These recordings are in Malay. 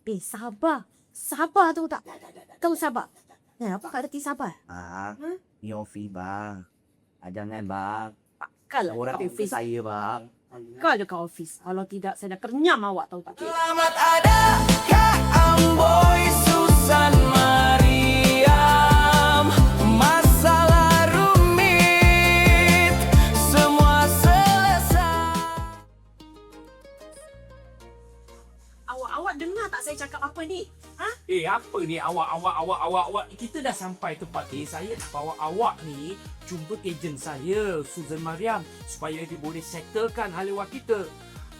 Sabar. Sabar tu tak? Kau sabar. Apa kau reti sabar? Ni office bang. Jangan bang. Kalau Orang kat office office. saya bang. Kau je kat office. Kalau tidak, saya dah kenyam awak tahu tak? Selamat ada Kak Amboy Susan Mariam. Masalah rumit semua selesai. Awak dengar tak saya cakap apa ni? Apa ni awak. Kita dah sampai tempat ni. Saya nak bawa awak ni jumpa ejen saya, Susan Mariam, supaya dia boleh settlekan hal ehwal kita.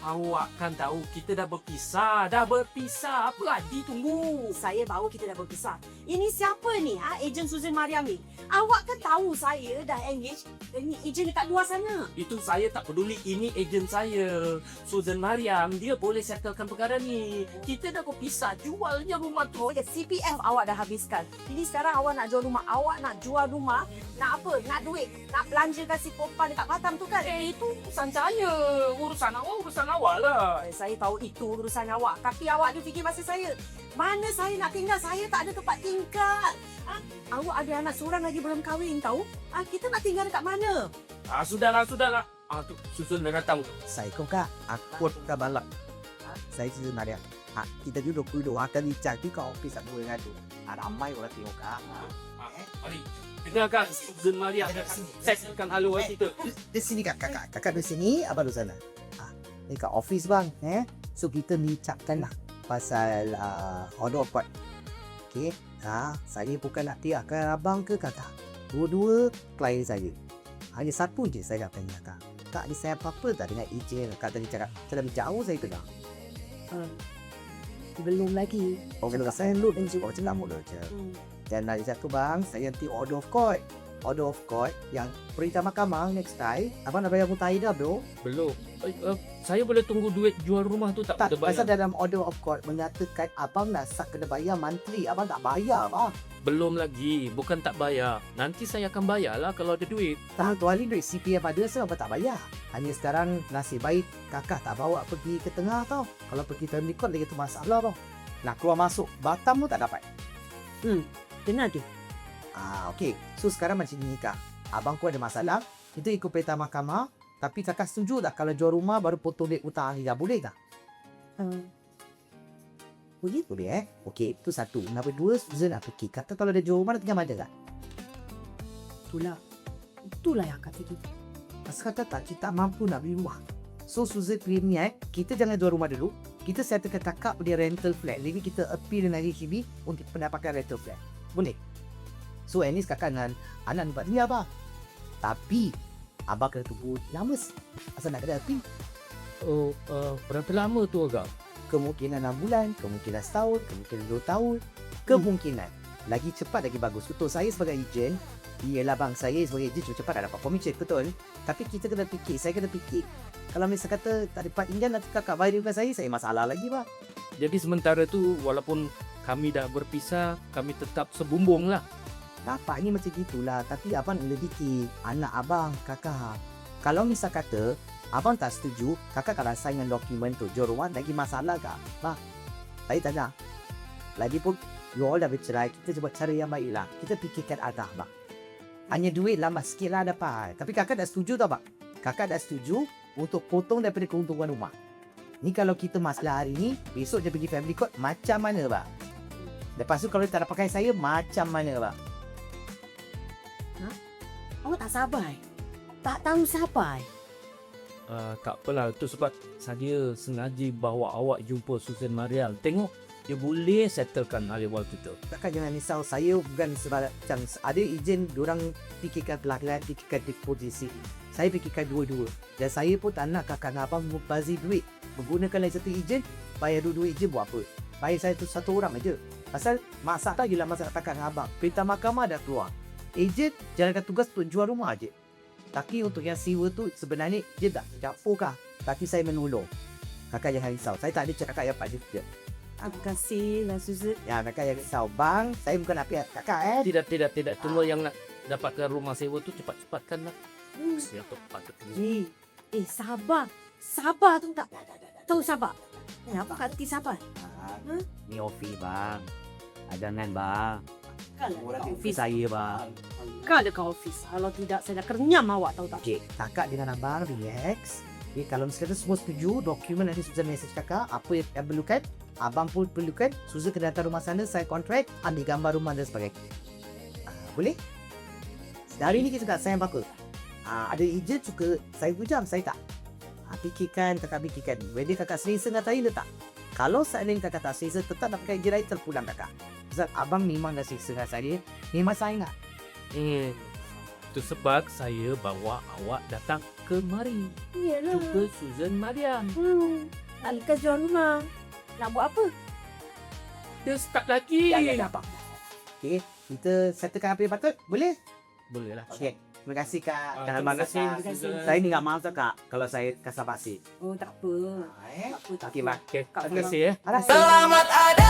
Awak kan tahu kita dah berpisah. Apa lagi tunggu? Saya baru kita dah berpisah. Ini siapa ni? Ejen Susan Mariam ni. Awak kan tahu saya dah engage dengan ejen dekat luar sana. Itu saya tak peduli. Ini ejen saya, Susan Mariam. Dia boleh settlekan perkara ni. Kita dah berpisah. Jual je rumah tu. Oh ya, CPF awak dah habiskan. Ini sekarang awak nak jual rumah. Awak nak jual rumah. Nak apa? Nak duit. Nak belanjakan si perempuan dekat Batam tu kan? Itu urusan saya. Urusan awak lah. Saya tahu itu urusan awak. Tapi awak ada fikir masa saya. Mana saya nak tinggal? Saya tak ada tempat tinggal. Awak ada anak seorang lagi belum kahwin tahu? Kita nak tinggal dekat mana? Sudahlah. Tu Susun dah datang. Saya kau kak. Aku tak balak. Saya Susan Mariam. Kita duduk akan bincang di kat office aku dengan tu. Ramai orang tengok kak. Mari. Dengarkan Susan Mariam settlekan hal ehwal kita. Di sini kak. Kakak di sini, abang di sana. Ni kat office bang. So kita bincangkan lah pasal order of court. Okey. Saya bukan nak tiakkan abang ke kakak. Dua-dua klien saya. Hanya satu je saya nak tanya kakak. Tak ada saya apa-apa tak dengan ejen. Kakak tadi cakap terlalu jauh saya dengar. Belum lagi. Kalau saya lu dan juga macam lama je. Dan ada satu bang, saya nanti order of court. Order of court yang perintah mahkamah next time. Abang nak bayar mutahidah bro? Belum. Saya boleh tunggu duit jual rumah tu tak Tak, boleh pasal bayar. dalam order of court menyatakan abang nak sak kena bayar monthly. Abang tak bayar bang. Belum lagi. Bukan tak bayar. Nanti saya akan bayar lah kalau ada duit. Tahun tu hari duit CPF ada sebab abang tak bayar. Hanya sekarang nasib baik kakak tak bawa pergi ke tengah tau. Kalau pergi family court lagi tu masalah tau. Nak keluar masuk Batam pun tak dapat. Dengar tu. Okey. So sekarang macam ni kak. Abang pun ada masalah. Kita ikut perintah mahkamah. Tapi kakak setuju tak kalau jual rumah baru potong duit hutang ni dah boleh tak? Boleh? Boleh Okey, itu satu. Nombor dua, Susan nak pergi. Kata kalau dia jual rumah nak tinggal mana tak? Itulah yang kata tu. Pasal kata tak, kita tak mampu nak beli rumah. So Susan pilih ni kita jangan jual rumah dulu. Kita settlekan kakak dia rental flat. Lagi kita appeal dengan HDB untuk pendapatan rental flat. Boleh? So at least kakak dengan anak ni buat dia abang. Tapi abang kena tunggu lama. Asal nak kena appeal. Berapa lama tu agak? Kemungkinan 6 bulan, kemungkinan setahun, kemungkinan 2 tahun. Kemungkinan. Lagi cepat lagi bagus. Betul, saya sebagai ejen, ialah bang saya sebagai ejen cepat nak dapat komisen, betul. Tapi kita kena fikir, saya kena fikir. Kalau misal kata tak dapat injan nanti kakak bayar dengan saya masalah lagi bang. Jadi sementara tu walaupun kami dah berpisah, kami tetap sebumbung lah. Dapat ni macam gitulah. Tapi abang nak fikir anak abang, kakak. Kalau misal kata abang tak setuju, kakak kalau sign dengan dokumen tu jual rumah lagi masalah kak? Bang, saya tanya. Lagipun you all dah bercerai, kita cuba cara yang baik lah. Kita fikirkan arah bang. Hanya duit lambat sikit lah dapat. Tapi kakak dah setuju tau bang. Kakak dah setuju untuk potong daripada keuntungan rumah. Ni kalau kita masalah hari ni, besok dia pergi family court macam mana bang? Lepas tu kalau dia tak nak pakai saya, macam mana bang? Awak tak sabar. Tak tahu sabar. Tak apalah, tu sebab saya sengaja bawa awak jumpa Susan Mariam. Tengok dia boleh settlekan hal ehwal kita. Kakak jangan risau. Saya bukan sebab macam ada ejen diorang fikirkan pelanggan, fikirkan deposisi. Saya fikirkan dua-dua. Dan saya pun tak nak kakak dan abang membazir duit. Menggunakan lain satu ejen, bayar dua-dua ejen buat apa? Bayar saya tu satu orang aja. Pasal masalah je lah masalah kakak dan abang. Perintah mahkamah dah keluar. Ejen jalankan tugas untuk jual rumah aje. Tapi untuk yang sewa tu sebenarnya dia tak campur kah. Tapi saya menolong. Kakak jangan risau. Saya tak ada cakap kakak yang pak je. Terima kasih lah Susan. Ya, kakak jangan risau. Bang, saya bukan nak pihak kakak Tidak. Tunggu yang nak dapatkan rumah sewa tu cepat-cepatkan lah. Siap patut. Sabar. Sabar tu tak. Tahu sabar. Apa kata sabar? Ni office bang. Jangan bang. Kan dekat office. Saya bang. Kan dekat office. Kalau tidak, saya dah kenyam awak tahu tak? Okey, kakak dengan abang relax. Okay, kalau misalnya semua setuju, dokumen nanti Susan message kakak, apa yang perlukan, abang pun perlukan, Susan kena datang rumah sana, saya kontrak, ambil gambar rumah dan sebagainya. Boleh? Dari ni kita tak sayang apa-apa. Ada ejen suka saya hujam, saya tak. Fikirkan, kakak fikirkan. Whether kakak selesa dengan saya ke tak? Kalau seandainya kakak tak selesa, tetap nak pakai ejen lain, terpulang kakak. Sebab abang memang dah selesa dengan saya, memang saya ingat. Itu sebab saya bawa awak datang kemari. Iyalah. Jumpa Susan Mariam. Nak lekas jual rumah. Nak buat apa? Dia start lagi. Ya, apa? Okey, kita settlekan apa yang patut? Boleh? Boleh lah. Okey. Terima kasih kak. Terima Jangan bangga kasih, kak. Susan. Saya ni tak maaf tak kak kalau saya kasar basi. Oh, tak apa. Tak apa, tak Okey, apa. bang. Okay. Kak Terima kasih ya. Alas. Selamat ada